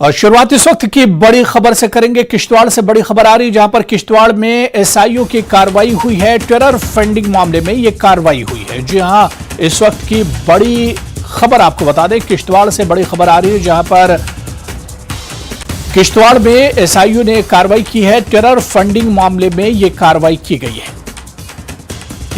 और शुरुआत इस वक्त की बड़ी खबर से करेंगे। किश्तवाड़ से बड़ी खबर आ रही है, जहां पर किश्तवाड़ में एसआईओ की कार्रवाई हुई है। टेरर फंडिंग मामले में यह कार्रवाई हुई है। जी हां, इस वक्त की बड़ी खबर आपको बता दें, किश्तवाड़ से बड़ी खबर आ रही है, जहां पर किश्तवाड़ में एसआईओ ने कार्रवाई की है। टेरर फंडिंग मामले में यह कार्रवाई की गई है।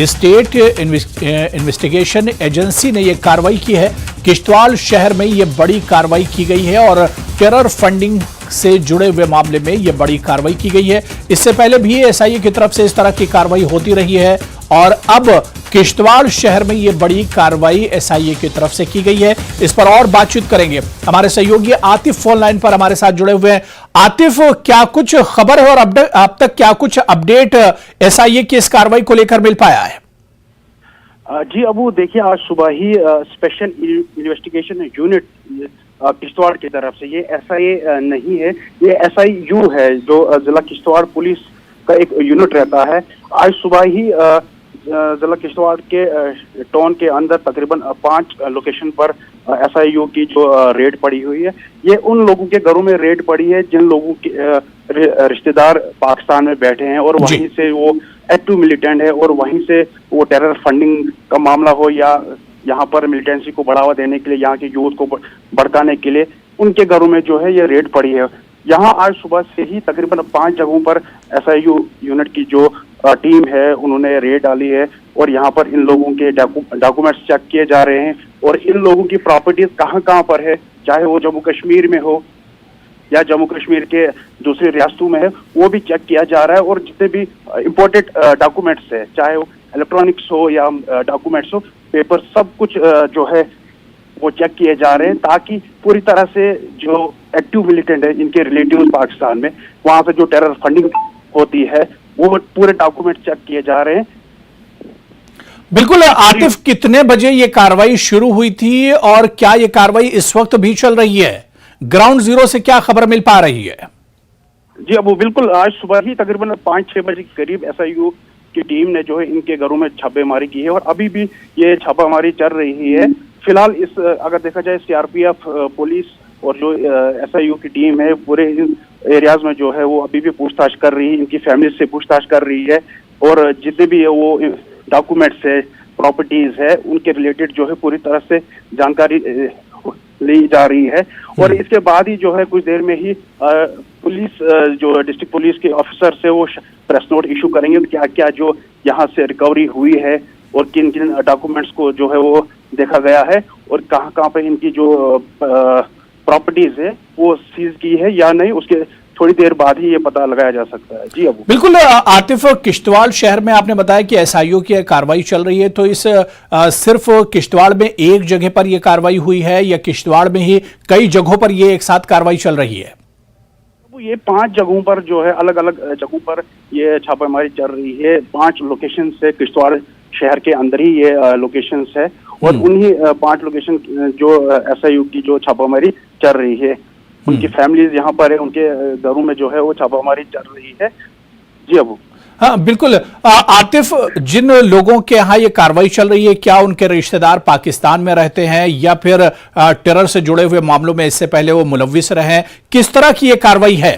स्टेट इन्वेस्टिगेशन एजेंसी ने यह कार्रवाई की है। किश्तवाड़ शहर में यह बड़ी कार्रवाई की गई है और टेरर फंडिंग से जुड़े हुए मामले में यह बड़ी कार्रवाई की गई है। इससे पहले भी एसआईए की तरफ से इस तरह की कार्रवाई होती रही है और अब किश्तवाड़ शहर में यह बड़ी कार्रवाई एसआईए की तरफ से की गई है। इस पर और बातचीत करेंगे। हमारे सहयोगी आतिफ फोन लाइन पर हमारे साथ जुड़े हुए हैं। आतिफ, क्या कुछ खबर है और अब तक क्या कुछ अपडेट एसआईए की इस कार्रवाई को लेकर मिल पाया है? जी अबू, देखिए आज सुबह ही स्पेशल इन्वेस्टिगेशन यूनिट किश्तवाड़ की तरफ से, ये एसआईए नहीं है, ये एसआईयू है, जो जिला किश्तवाड़ पुलिस का एक यूनिट रहता है। आज सुबह ही जिला किश्तवाड़ के टाउन के अंदर तकरीबन 5 लोकेशन पर एसआईयू की जो रेड पड़ी हुई है, ये उन लोगों के घरों में रेड पड़ी है जिन लोगों के रिश्तेदार पाकिस्तान में बैठे हैं और वहीं से वो एक्टिव मिलिटेंट है और वहीं से वो टेरर फंडिंग का मामला हो या यहाँ पर मिलिटेंसी को बढ़ावा देने के लिए, यहाँ के यूथ को भड़काने के लिए, उनके घरों में जो है ये रेड पड़ी है। यहाँ आज सुबह से ही तकरीबन 5 जगहों पर एसआईयू यूनिट की जो टीम है उन्होंने रेड डाली है और यहाँ पर इन लोगों के डॉक्यूमेंट्स चेक किए जा रहे हैं और इन लोगों की प्रॉपर्टीज कहाँ कहाँ पर है, चाहे वो जम्मू कश्मीर में हो या जम्मू कश्मीर के दूसरी रियासतों में है, वो भी चेक किया जा रहा है। और जितने भी इम्पोर्टेड डॉक्यूमेंट्स है, चाहे वो इलेक्ट्रॉनिक्स हो या डॉक्यूमेंट्स हो, पेपर, सब कुछ जो है वो चेक किए जा रहे हैं ताकि पूरी तरह से जो एक्टिव मिलिटेंट है, इनके रिलेटिव्स पाकिस्तान में, वहां से जो टेरर फंडिंग होती है, वो पूरे डॉक्यूमेंट चेक किए जा रहे हैं। बिल्कुल आतिफ, कितने बजे ये कार्रवाई शुरू हुई थी और क्या ये कार्रवाई इस वक्त भी चल रही है? ग्राउंड जीरो से क्या खबर मिल पा रही है? जी अबू, बिल्कुल आज सुबह ही तकरीबन 5-6 बजे के करीब एसआईयू की टीम ने जो है इनके घरों में छापेमारी की है और अभी भी ये छापामारी चल रही है। फिलहाल इस अगर देखा जाए, सीआरपीएफ पुलिस और जो एसआईयू की टीम है पूरे इन एरियाज में जो है वो अभी भी पूछताछ कर रही है, इनकी फैमिली से पूछताछ कर रही है और जितने भी वो डॉक्यूमेंट्स है, प्रॉपर्टीज है, उनके रिलेटेड जो है पूरी तरह से जानकारी ली जा रही है। और इसके बाद ही जो है कुछ देर में ही पुलिस, जो डिस्ट्रिक्ट पुलिस के ऑफिसर से वो प्रेस नोट इशू करेंगे, क्या क्या जो यहाँ से रिकवरी हुई है और किन किन डॉक्यूमेंट्स को जो है वो देखा गया है और कहाँ कहाँ पे इनकी जो प्रॉपर्टीज है वो सीज की है या नहीं, उसके थोड़ी देर बाद ही ये पता लगाया जा सकता है। जी अबू, बिल्कुल आतिफ, किश्तवाड़ शहर में आपने बताया कि एसआईओ की कार्रवाई चल रही है, तो इस सिर्फ किश्तवाड़ में एक जगह पर यह कार्रवाई हुई है या किश्तवाड़ में ही कई जगहों पर ये एक साथ कार्रवाई चल रही है? ये 5 जगहों पर जो है, अलग अलग जगहों पर ये छापेमारी चल रही है। 5 लोकेशन से किश्तवाड़ शहर के अंदर ही ये लोकेशन है और उन्हीं 5 लोकेशन जो एसआईयू की जो छापामारी चल रही है, उनकी फैमिलीज यहाँ पर है, उनके घरों में जो है वो छापामारी चल रही है। जी अबू, हाँ बिल्कुल आतिफ, जिन लोगों के यहाँ ये कार्रवाई चल रही है, क्या उनके रिश्तेदार पाकिस्तान में रहते हैं या फिर टेरर से जुड़े हुए मामलों में इससे पहले वो मुलव्विस रहे हैं? किस तरह की ये कार्रवाई है?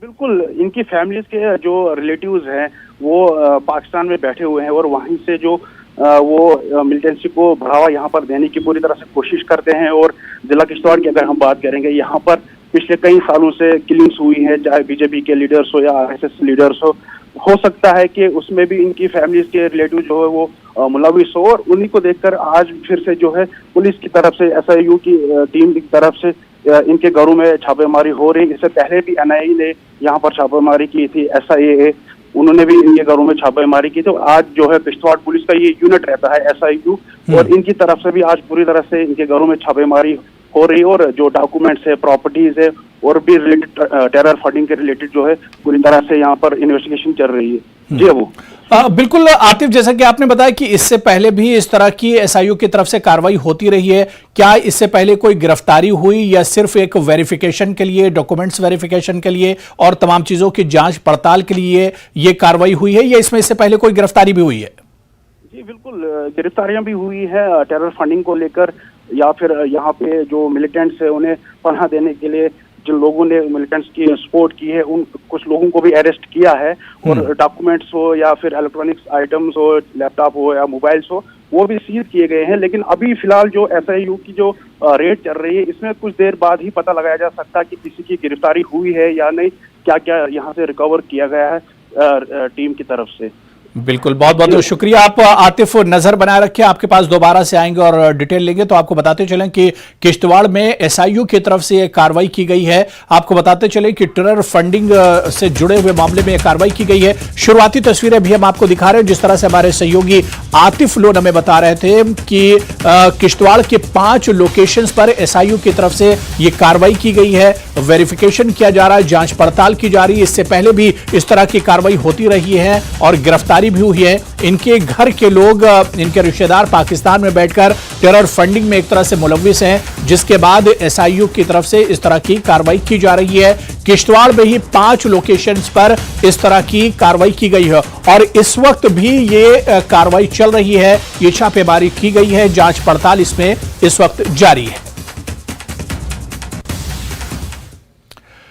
बिल्कुल, इनकी फैमिलीज के जो रिलेटिव्स हैं वो पाकिस्तान में बैठे हुए हैं और वहीं से जो वो मिलिटेंसी को बढ़ावा यहाँ पर देने की पूरी तरह से कोशिश करते हैं। और जिला किश्तवाड़ की अगर हम बात करेंगे, यहाँ पर पिछले कई सालों से किलिंग्स हुई है, चाहे बीजेपी के लीडर्स हो या आरएसएस लीडर्स हो सकता है कि उसमें भी इनकी फैमिलीज के रिलेटिव जो है वो मुलविस हो और उन्हीं को देखकर आज फिर से जो है पुलिस की तरफ से, एसआईयू की टीम की तरफ से इनके घरों में छापेमारी हो रही। इससे पहले भी एनआईए ने यहाँ पर छापेमारी की थी, एसआईए उन्होंने भी इनके घरों में छापेमारी की। तो आज जो है किश्तवाड़ पुलिस का ये यूनिट रहता है एसआईयू और इनकी तरफ से भी आज पूरी तरह से इनके घरों में छापेमारी हो रही है और जो डॉक्यूमेंट्स है, प्रॉपर्टीज है और भी रिलेटेड टेरर फंडिंग के रिलेटेड जो है पूरी तरह से यहाँ पर इन्वेस्टिगेशन चल रही है। जी अबू, बिल्कुल आतिफ, जैसा कि आपने बताया कि इससे पहले भी इस तरह की एसआईयू की तरफ से कार्रवाई होती रही है, क्या इससे पहले कोई गिरफ्तारी हुई या सिर्फ एक वेरिफिकेशन के लिए, डॉक्यूमेंट्स वेरिफिकेशन के लिए और तमाम चीजों की जांच पड़ताल के लिए ये कार्रवाई हुई है या इसमें इससे पहले कोई गिरफ्तारी भी हुई है? जी बिल्कुल, गिरफ्तारियां भी हुई है टेरर फंडिंग को लेकर या फिर यहाँ पे जो मिलिटेंट्स है उन्हें पनाह देने के लिए जिन लोगों ने मिलिटेंट्स की सपोर्ट की है उन कुछ लोगों को भी अरेस्ट किया है, और डॉक्यूमेंट्स हो या फिर इलेक्ट्रॉनिक्स आइटम्स हो, लैपटॉप हो या मोबाइल्स हो, वो भी सीज किए गए हैं। लेकिन अभी फिलहाल जो SIU की जो रेड चल रही है इसमें कुछ देर बाद ही पता लगाया जा सकता है कि किसी की गिरफ्तारी हुई है या नहीं, क्या क्या यहाँ से रिकवर किया गया है टीम की तरफ से। बिल्कुल, बहुत बहुत शुक्रिया। आप आतिफ नजर बनाए रखें, आपके पास दोबारा से आएंगे और डिटेल लेंगे। तो आपको बताते चलें कि किश्तवाड़ में SIU की तरफ से एक कार्रवाई की गई है। आपको बताते चलें कि टेरर फंडिंग से जुड़े हुए मामले में एक कार्रवाई की गई है। शुरुआती तस्वीरें भी हम आपको दिखा रहे हैं, जिस तरह से हमारे सहयोगी आतिफ लोन हमें बता रहे थे कि किश्तवाड़ के 5 लोकेशंस पर SIU की तरफ से यह कार्रवाई की गई है। वेरिफिकेशन किया जा रहा है, जांच पड़ताल की जा रही है। इससे पहले भी इस तरह की कार्रवाई होती रही है और गिरफ्तारी भी हुई है। इनके घर के लोग, इनके रिश्तेदार पाकिस्तान में बैठकर टेरर फंडिंग में एक तरह से मुलव्विस हैं, जिसके बाद SIU की तरफ से इस तरह की कार्रवाई की जा रही है। किश्तवाड़ में ही 5 लोकेशंस पर इस तरह की कार्रवाई की गई है और इस वक्त भी ये कार्रवाई चल रही है। ये छापेमारी की गई है, जांच पड़ताल इसमें इस वक्त जारी है।